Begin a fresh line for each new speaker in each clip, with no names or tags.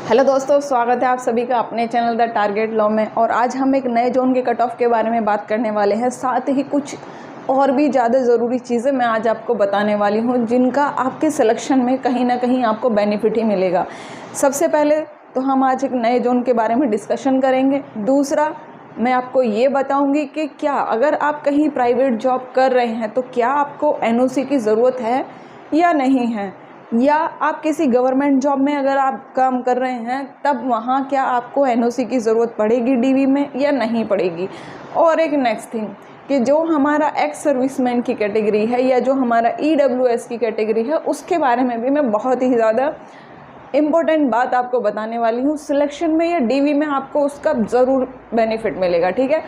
Hello दोस्तों, स्वागत है आप सभी का अपने चैनल द टारगेट लॉ में। और आज हम एक नए जोन के कट ऑफ के बारे में बात करने वाले हैं। साथ ही कुछ और भी ज़्यादा ज़रूरी चीज़ें मैं आज आपको बताने वाली हूँ, जिनका आपके सिलेक्शन में कहीं ना कहीं आपको बेनिफिट ही मिलेगा। सबसे पहले तो हम आज एक नए जोन के बारे में डिस्कशन करेंगे। दूसरा, मैं आपको ये बताऊंगी कि क्या अगर आप कहीं प्राइवेट जॉब कर रहे हैं तो क्या आपको एनओसी की ज़रूरत है या नहीं है, या आप किसी गवर्नमेंट जॉब में अगर आप काम कर रहे हैं तब वहाँ क्या आपको एनओसी की ज़रूरत पड़ेगी डीवी में या नहीं पड़ेगी। और एक नेक्स्ट थिंग कि जो हमारा एक्स सर्विसमैन की कैटेगरी है या जो हमारा ईडब्ल्यूएस की कैटेगरी है, उसके बारे में भी मैं बहुत ही ज़्यादा इम्पोर्टेंट बात आपको बताने वाली हूँ। सिलेक्शन में या डीवी में आपको उसका ज़रूर बेनिफिट मिलेगा। ठीक है,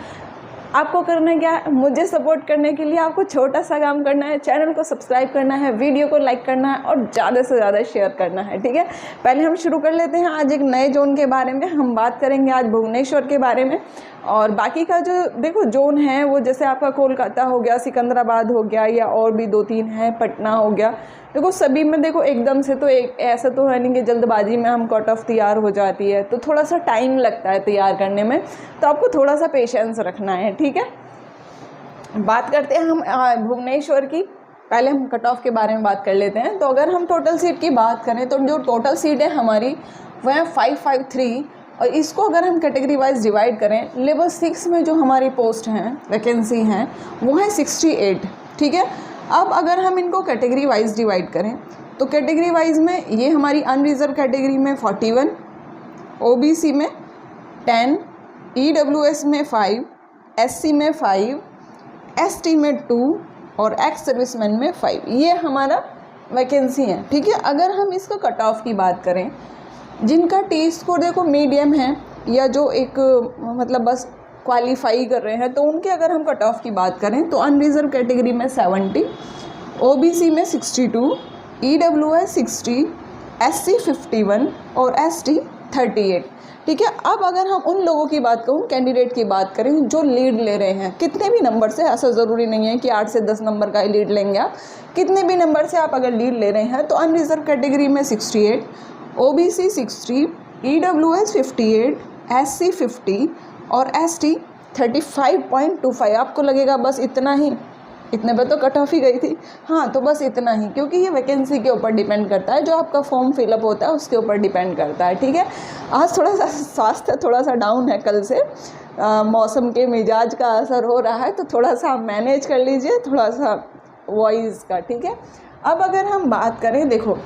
आपको करना क्या है, मुझे सपोर्ट करने के लिए आपको छोटा सा काम करना है, चैनल को सब्सक्राइब करना है, वीडियो को लाइक करना है और ज़्यादा से ज़्यादा शेयर करना है। ठीक है, पहले हम शुरू कर लेते हैं आज एक नए जोन के बारे में। हम बात करेंगे आज भुवनेश्वर के बारे में। और बाकी का जो देखो जोन है वो जैसे आपका कोलकाता हो गया, सिकंदराबाद हो गया, या और भी 2-3 हैं, पटना हो गया। देखो सभी में देखो एकदम से तो एक ऐसा तो है नहीं कि जल्दबाजी में हम कट ऑफ तैयार हो जाती है, तो थोड़ा सा टाइम लगता है तैयार करने में, तो आपको थोड़ा सा पेशेंस रखना है। ठीक है, बात करते हैं हम भुवनेश्वर की। पहले हम कट ऑफ के बारे में बात कर लेते हैं। तो अगर हम टोटल सीट की बात करें तो जो टोटल सीट है हमारी वह है 553। और इसको अगर हम कैटेगरी वाइज डिवाइड करें, लेवल 6 में जो हमारी पोस्ट हैं, वैकेंसी हैं, वो है 68। ठीक है, अब अगर हम इनको कैटेगरी वाइज डिवाइड करें तो कैटेगरी वाइज में ये हमारी अनरिजर्व कैटेगरी में 41, ओबीसी में 10, ईडब्ल्यूएस में 5, एससी में 5, एसटी में 2 और एक्स सर्विसमैन में 5, ये हमारा वैकेंसी है। ठीक है, अगर हम इसका कट ऑफ की बात करें, जिनका टी स्कोर देखो मीडियम है या जो एक मतलब बस क्वालिफाई कर रहे हैं, तो उनके अगर हम कट ऑफ की बात करें तो अनरिजर्व कैटेगरी में 70, ओबीसी में 62, ईडब्ल्यूएस 60, एससी 51 और एसटी 38। ठीक है, अब अगर हम उन लोगों की बात करूँ, कैंडिडेट की बात करें जो लीड ले रहे हैं कितने भी नंबर से, ऐसा ज़रूरी नहीं है कि 8 से 10 नंबर का ही लीड लेंगे आप, कितने भी नंबर से आप अगर लीड ले रहे हैं, तो अनरिजर्व कैटेगरी में 68, ओबीसी 60, ईडब्ल्यूएस 58, एससी 50 और एसटी 35.25। आपको लगेगा बस इतना ही, इतने पे तो कट ऑफ ही गई थी। हाँ, तो बस इतना ही, क्योंकि ये वैकेंसी के ऊपर डिपेंड करता है, जो आपका फॉर्म फिलअप होता है उसके ऊपर डिपेंड करता है। ठीक है, आज थोड़ा सा स्वास्थ्य थोड़ा सा डाउन है कल से, मौसम के मिजाज का असर हो रहा है, तो थोड़ा सा मैनेज कर लीजिए थोड़ा सा वॉइस का। ठीक है, अब अगर हम बात करें, देखो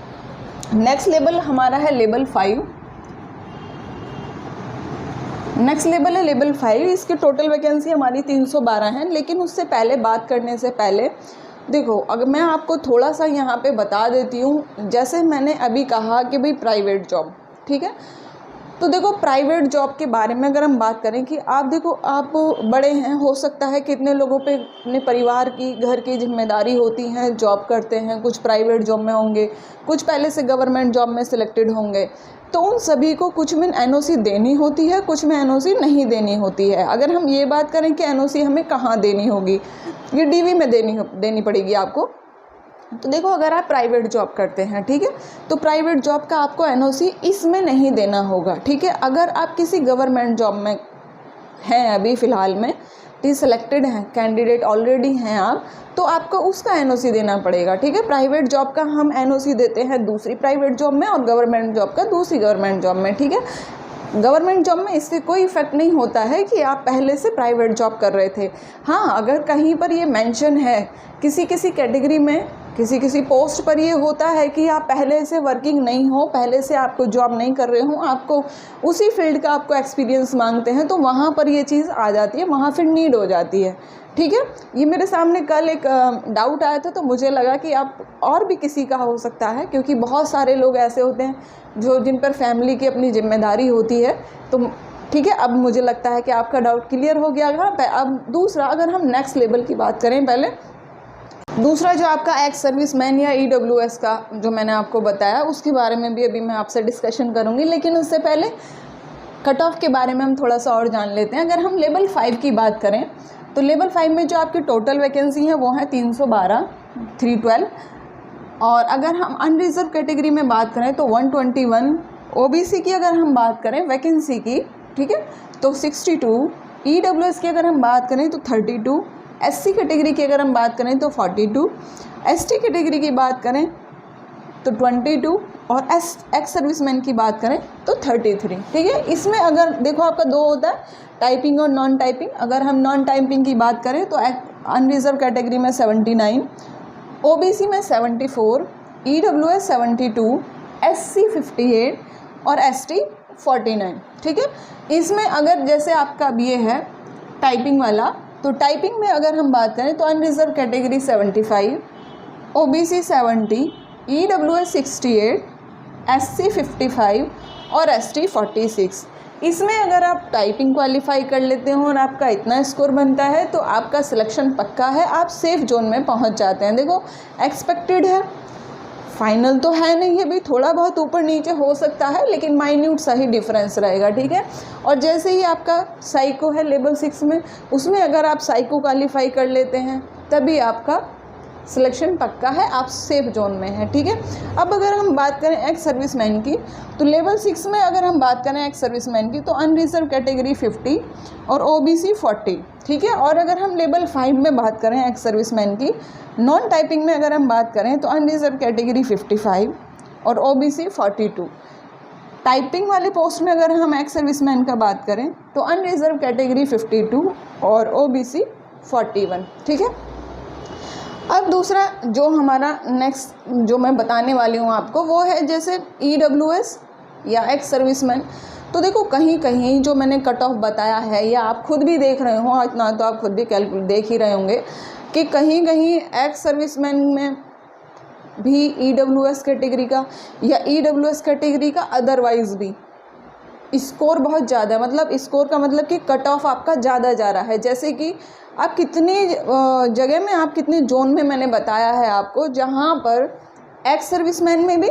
नेक्स्ट लेवल हमारा है लेवल 5। नेक्स्ट लेवल है लेवल 5। इसकी टोटल वैकेंसी हमारी 312 है। लेकिन उससे पहले बात करने से पहले देखो, अगर मैं आपको थोड़ा सा यहाँ पे बता देती हूँ, जैसे मैंने अभी कहा कि भाई प्राइवेट जॉब, ठीक है, तो देखो प्राइवेट जॉब के बारे में अगर हम बात करें कि आप देखो आप बड़े हैं, हो सकता है कितने लोगों पे अपने परिवार की, घर की जिम्मेदारी होती हैं, जॉब करते हैं, कुछ प्राइवेट जॉब में होंगे, कुछ पहले से गवर्नमेंट जॉब में सिलेक्टेड होंगे, तो उन सभी को कुछ में एनओसी देनी होती है, कुछ में एनओसी नहीं देनी होती है। अगर हम ये बात करें कि एनओसी हमें कहाँ देनी होगी, ये डीवी में देनी पड़ेगी आपको। तो देखो अगर आप प्राइवेट जॉब करते हैं, ठीक है, तो प्राइवेट जॉब का आपको एनओसी इसमें नहीं देना होगा। ठीक है, अगर आप किसी गवर्नमेंट जॉब में हैं अभी फ़िलहाल में, सिलेक्टेड हैं, कैंडिडेट ऑलरेडी हैं आप, तो आपको उसका एनओसी देना पड़ेगा। ठीक है, प्राइवेट जॉब का हम एनओसी देते हैं दूसरी प्राइवेट जॉब में और गवर्नमेंट जॉब का दूसरी गवर्नमेंट जॉब में। ठीक है, गवर्नमेंट जॉब में इससे कोई इफेक्ट नहीं होता है कि आप पहले से प्राइवेट जॉब कर रहे थे। हाँ, अगर कहीं पर ये मेंशन है, किसी कैटेगरी में, किसी पोस्ट पर ये होता है कि आप पहले से वर्किंग नहीं हो, पहले से आपको जॉब नहीं कर रहे हो, आपको उसी फील्ड का आपको एक्सपीरियंस मांगते हैं, तो वहाँ पर ये चीज़ आ जाती है, वहाँ फिर नीड हो जाती है। ठीक है, ये मेरे सामने कल एक डाउट आया था, तो मुझे लगा कि आप और भी किसी का हो सकता है, क्योंकि बहुत सारे लोग ऐसे होते हैं जो जिन पर फैमिली की अपनी जिम्मेदारी होती है। तो ठीक है, अब मुझे लगता है कि आपका डाउट क्लियर हो गया है। अब दूसरा, अगर हम नेक्स्ट लेवल की बात करें, पहले दूसरा जो आपका एक्स सर्विसमैन या ईडब्ल्यूएस का जो मैंने आपको बताया, उसके बारे में भी अभी मैं आपसे डिस्कशन करूँगी। लेकिन उससे पहले कट ऑफ के बारे में हम थोड़ा सा और जान लेते हैं। अगर हम लेवल 5 की बात करें तो लेवल 5 में जो आपकी टोटल वैकेंसी है वो है 312। और अगर हम अनरिजर्व कैटेगरी में बात करें तो 121, ओबीसी की अगर हम बात करें वैकेंसी की, ठीक है, तो 62, ईडब्ल्यूएस की अगर हम बात करें तो 32, एससी कैटेगरी की अगर हम बात करें तो 42, एसटी कैटेगरी की बात करें तो 22 और एक्स सर्विसमैन की बात करें तो 33, ठीक है। इसमें अगर देखो आपका दो होता है, टाइपिंग और नॉन टाइपिंग। अगर हम नॉन टाइपिंग की बात करें तो अनरिजर्व कैटेगरी में 79, ओबीसी में 74, ईडब्ल्यूएस 72, एससी 58 और एसटी 49, ठीक है। इसमें अगर जैसे आपका अब ये है टाइपिंग वाला, तो टाइपिंग में अगर हम बात करें तो unreserved category 75, OBC 70, EWS 68, SC 55 और एसटी 46। इसमें अगर आप टाइपिंग क्वालिफाई कर लेते हो और आपका इतना स्कोर बनता है तो आपका सिलेक्शन पक्का है, आप सेफ जोन में पहुंच जाते हैं। देखो एक्सपेक्टेड है, फाइनल तो है नहीं है भी, थोड़ा बहुत ऊपर नीचे हो सकता है लेकिन माइन्यूट सा ही डिफरेंस रहेगा, ठीक है। और जैसे ही आपका साइको है लेवल 6 में, उसमें अगर आप साइको क्वालिफाई कर लेते हैं तभी आपका सिलेक्शन पक्का है, आप सेफ जोन में हैं, ठीक है। अब अगर हम बात करें एक्स सर्विसमैन की, तो लेवल 6 में अगर हम बात करें एक्स सर्विसमैन की तो अनरिजर्व कैटेगरी 50 और ओबीसी 40, ठीक है। और अगर हम लेवल 5 में बात करें एक्स सर्विसमैन की, नॉन टाइपिंग में अगर हम बात करें तो अनरिजर्व कैटेगरी 55 और ओबीसी 42। टाइपिंग वाले पोस्ट में अगर हम एक्स सर्विसमैन का बात करें तो अनरिजर्व कैटेगरी 52 और ओबीसी 41, ठीक है। अब दूसरा जो हमारा नेक्स्ट जो मैं बताने वाली हूँ आपको वो है जैसे ईडब्ल्यूएस या एक्स सर्विसमैन। तो देखो कहीं कहीं जो मैंने कट ऑफ बताया है या आप खुद भी देख रहे हो, इतना तो आप खुद भी कैलकुलेट देख ही रहे होंगे कि कहीं कहीं एक्स सर्विसमैन में भी ईडब्ल्यूएस कैटेगरी का या ईडब्ल्यूएस कैटेगरी का अदरवाइज भी स्कोर बहुत ज़्यादा है। मतलब स्कोर का मतलब कि कट ऑफ आपका ज़्यादा जा रहा है। जैसे कि आप कितनी जगह में, आप कितने जोन में मैंने बताया है आपको, जहाँ पर एक्स सर्विसमैन में भी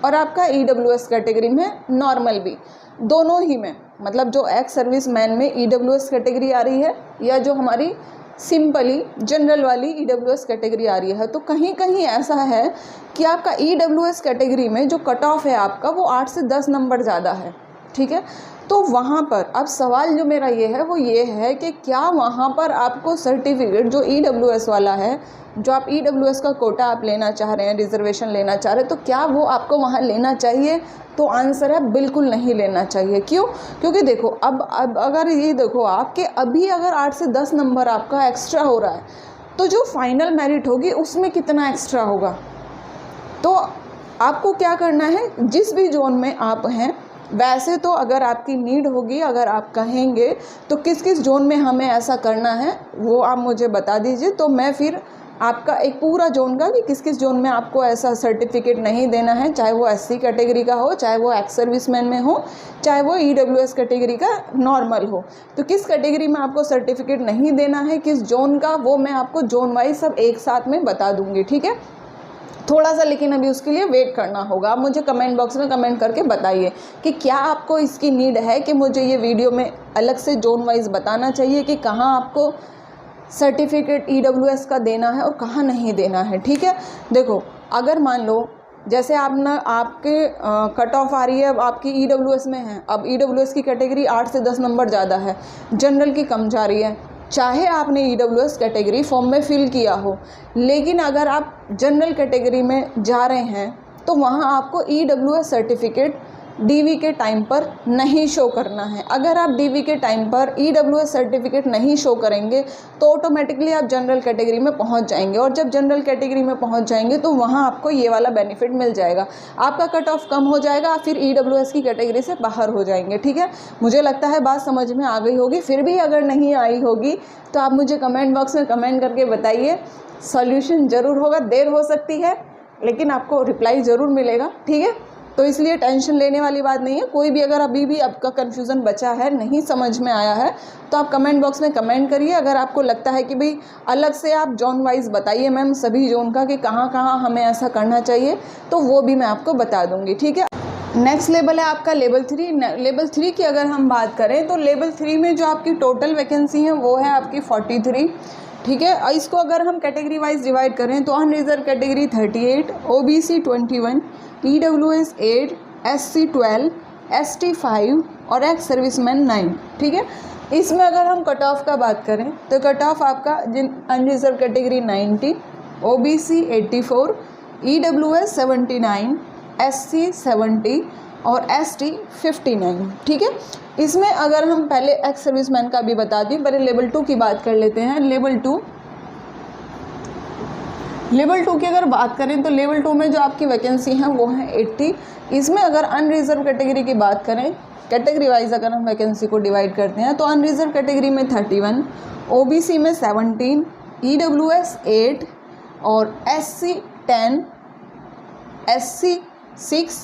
और आपका ईडब्ल्यूएस कैटेगरी में नॉर्मल भी, दोनों ही में, मतलब जो एक्स सर्विसमैन में ईडब्ल्यूएस कैटेगरी आ रही है या जो हमारी सिंपली जनरल वाली ईडब्ल्यूएस कैटेगरी आ रही है, तो कहीं कहीं ऐसा है कि आपका ईडब्ल्यूएस कैटेगरी में जो कट ऑफ है आपका वो 8 से 10 नंबर ज़्यादा है, ठीक है। तो वहाँ पर अब सवाल जो मेरा ये है वो ये है कि क्या वहाँ पर आपको सर्टिफिकेट जो ईडब्ल्यूएस वाला है, जो आप ईडब्ल्यूएस का कोटा आप लेना चाह रहे हैं, रिजर्वेशन लेना चाह रहे हैं, तो क्या वो आपको वहाँ लेना चाहिए? तो आंसर है बिल्कुल नहीं लेना चाहिए। क्यों? क्योंकि देखो अब अगर ये देखो आप कि अभी अगर 8 से 10 नंबर आपका एक्स्ट्रा हो रहा है तो जो फाइनल मेरिट होगी उसमें कितना एक्स्ट्रा होगा। तो आपको क्या करना है, जिस भी जोन में आप हैं, वैसे तो अगर आपकी नीड होगी, अगर आप कहेंगे तो किस किस जोन में हमें ऐसा करना है वो आप मुझे बता दीजिए, तो मैं फिर आपका एक पूरा जोन का कि किस किस जोन में आपको ऐसा सर्टिफिकेट नहीं देना है, चाहे वो एससी कैटेगरी का हो, चाहे वो एक्स सर्विसमैन में हो, चाहे वो ईडब्ल्यूएस कैटेगरी का नॉर्मल हो, तो किस कैटेगरी में आपको सर्टिफिकेट नहीं देना है, किस जोन का, वो मैं आपको जोन वाइज सब एक साथ में बता दूँगी, ठीक है। थोड़ा सा लेकिन अभी उसके लिए वेट करना होगा। आप मुझे कमेंट बॉक्स में कमेंट करके बताइए कि क्या आपको इसकी नीड है कि मुझे ये वीडियो में अलग से जोन वाइज बताना चाहिए कि कहाँ आपको सर्टिफिकेट ईडब्ल्यूएस का देना है और कहाँ नहीं देना है, ठीक है। देखो अगर मान लो जैसे आपके कट ऑफ आ रही है, अब आपकी ईडब्ल्यूएस में है, अब ईडब्ल्यूएस की कैटेगरी 8 से 10 नंबर ज़्यादा है, जनरल की कम जा रही है, चाहे आपने ईडब्ल्यूएस कैटेगरी फॉर्म में फिल किया हो, लेकिन अगर आप जनरल कैटेगरी में जा रहे हैं तो वहाँ आपको ईडब्ल्यूएस सर्टिफिकेट डीवी के टाइम पर नहीं शो करना है। अगर आप डीवी के टाइम पर ईडब्ल्यूएस सर्टिफिकेट नहीं शो करेंगे तो ऑटोमेटिकली आप जनरल कैटेगरी में पहुंच जाएंगे, और जब जनरल कैटेगरी में पहुंच जाएंगे तो वहां आपको ये वाला बेनिफिट मिल जाएगा, आपका कट ऑफ कम हो जाएगा, आप फिर ईडब्ल्यूएस की कैटेगरी से बाहर हो जाएंगे, ठीक है। मुझे लगता है बात समझ में आ गई होगी। फिर भी अगर नहीं आई होगी तो आप मुझे कमेंट बॉक्स में कमेंट करके बताइए, सॉल्यूशन ज़रूर होगा, देर हो सकती है लेकिन आपको रिप्लाई ज़रूर मिलेगा, ठीक है। तो इसलिए टेंशन लेने वाली बात नहीं है। कोई भी अगर अभी भी आपका कन्फ्यूज़न बचा है, नहीं समझ में आया है, तो आप कमेंट बॉक्स में कमेंट करिए। अगर आपको लगता है कि भाई अलग से आप जोन वाइज बताइए मैम सभी जोन का कि कहाँ कहाँ हमें ऐसा करना चाहिए, तो वो भी मैं आपको बता दूँगी, ठीक है। नेक्स्ट लेवल है आपका लेवल 3। लेवल 3 की अगर हम बात करें तो लेवल 3 में जो आपकी टोटल वैकेंसी है वो है आपकी 43, ठीक है। और इसको अगर हम कैटेगरी वाइज डिवाइड करें तो unreserved category 38, OBC 21, EWS 8, SC 12, ST 5 और एक्स सर्विसमैन 9। ठीक है, इसमें अगर हम कट ऑफ का बात करें तो कट ऑफ आपका जिन unreserved category 90, OBC 84, EWS 79, SC 70 और ST 59। ठीक है, इसमें अगर हम पहले एक्स सर्विसमैन का भी बता दें, पहले लेवल 2 की बात कर लेते हैं। लेवल 2 की अगर बात करें तो लेवल 2 में जो आपकी वैकेंसी है वो है 80। इसमें अगर अनरिजर्व कैटेगरी की बात करें, कैटेगरी वाइज अगर हम वैकेंसी को डिवाइड करते हैं तो अनरिजर्व कैटेगरी में 31, OBC में 17, EWS 8 और SC 10, SC 6,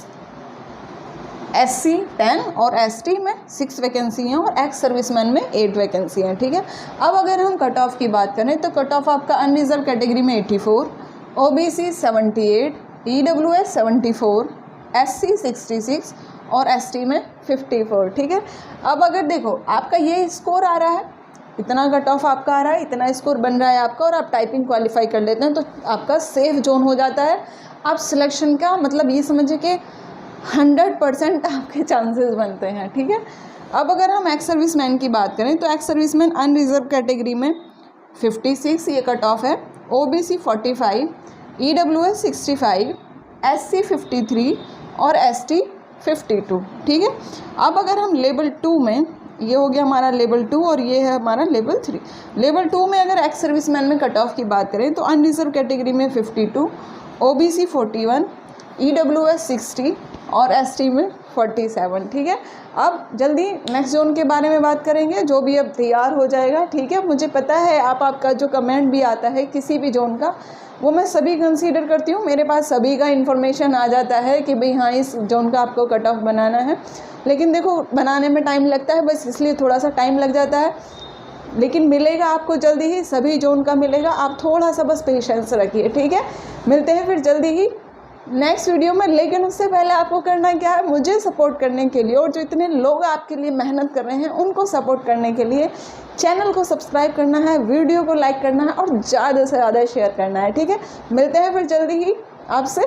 SC 10 और ST में 6 वैकेंसी हैं और एक्स सर्विसमैन में 8 वैकेंसी हैं। ठीक है, अब अगर हम कट ऑफ की बात करें तो कट ऑफ आपका अनरिजर्व कैटेगरी में 84, OBC 78, EWS 74, SC 66 और ST में 54। ठीक है, अब अगर देखो आपका ये स्कोर आ रहा है, इतना कट ऑफ आपका आ रहा है, इतना स्कोर बन रहा है आपका, और आप टाइपिंग क्वालिफाई कर लेते हैं तो आपका सेफ जोन हो जाता है। आप सिलेक्शन का मतलब ये समझिए कि 100% आपके चांसेस बनते हैं। ठीक है, अब अगर हम एक्स सर्विसमैन की बात करें तो एक्स सर्विसमैन अनरिजर्व कैटेगरी में 56 ये कट ऑफ है, OBC 45, EWS 65, SC 53 और ST 52। ठीक है, अब अगर हम लेवल 2 में, ये हो गया हमारा लेवल 2 और ये है हमारा लेवल 3। लेवल 2 में अगर एक्स सर्विसमैन में कट ऑफ की बात करें तो अनरिजर्व कैटेगरी में 52, OBC 41, EWS 60 और ST में 47। ठीक है, अब जल्दी नेक्स्ट जोन के बारे में बात करेंगे, जो भी अब तैयार हो जाएगा। ठीक है, मुझे पता है आपका जो कमेंट भी आता है किसी भी जोन का, वो मैं सभी कंसीडर करती हूँ, मेरे पास सभी का इन्फॉर्मेशन आ जाता है कि भाई हाँ इस जोन का आपको कट ऑफ बनाना है। लेकिन देखो बनाने में टाइम लगता है, बस इसलिए थोड़ा सा टाइम लग जाता है, लेकिन मिलेगा आपको जल्दी ही, सभी जोन का मिलेगा। आप थोड़ा सा बस पेशेंस रखिए। ठीक है, मिलते हैं फिर जल्दी ही नेक्स्ट वीडियो में। लेकिन उससे पहले आपको करना क्या है, मुझे सपोर्ट करने के लिए और जो इतने लोग आपके लिए मेहनत कर रहे हैं उनको सपोर्ट करने के लिए चैनल को सब्सक्राइब करना है, वीडियो को लाइक करना है और ज़्यादा से ज़्यादा शेयर करना है। ठीक है, मिलते हैं फिर जल्दी ही आपसे।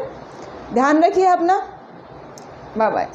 ध्यान रखिए अपना, बाय बाय।